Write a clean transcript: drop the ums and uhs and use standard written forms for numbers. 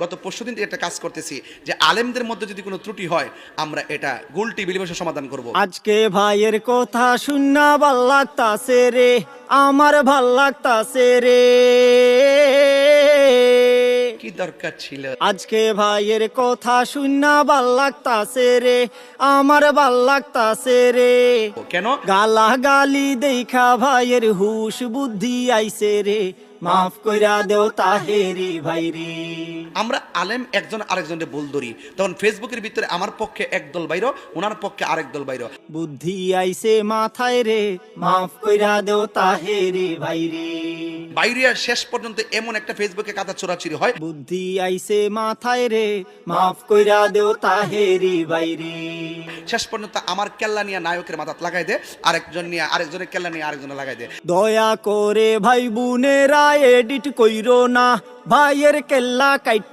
গত পরশুদিন থেকে একটা কাজ করতেছি যে আলেমদের মধ্যে যদি কোনো ত্রুটি হয় আমরা এটা গোল টিভি বসে সমাধান করব। আজকে ভাইয়ের কথা শুননা ভাল লাগতাছে রে, আমার ভাল লাগতাছে রে। কি দরকার ছিল? আজকে ভাইয়ের কথা শুননা ভাল লাগতাছে রে, আমার ভাল লাগতাছে রে। কেন? গালা গালি দেখা ভাইয়ের হুশ বুদ্ধি আইছে রে, মাফ কইরা দেও তাহেরি ভাই রে। আমরা আলেম একজন আরেকজনকে বল ধরি, তখন ফেসবুকের ভিতরে আমার পক্ষে একদল বাইর, ওনার পক্ষে আরেক দল বাইর। বুদ্ধি আইছে মাথায় রে, মাফ কইরা দেও তাহেরি ভাই রে। বাইরে আর শেষ পর্যন্ত এমন একটা ফেসবুকে কাদা চোরাচুরি হয়। বুদ্ধি আইছে মাথায় রে, মাফ কইরা দেও তাহেরি ভাই রে। শেষ পর্যন্ত আমার কেল্লা নিয়ে নায়কের মাথাত লাগাই দে, আরেকজন নিয়ে আরেকজনের কেল্লা নিয়ে আরেকজনে লাগাই দে। দয়া করে ভাই বোনেরা এডিট কইরো না, ভাইয়ের কেল্লা কাইট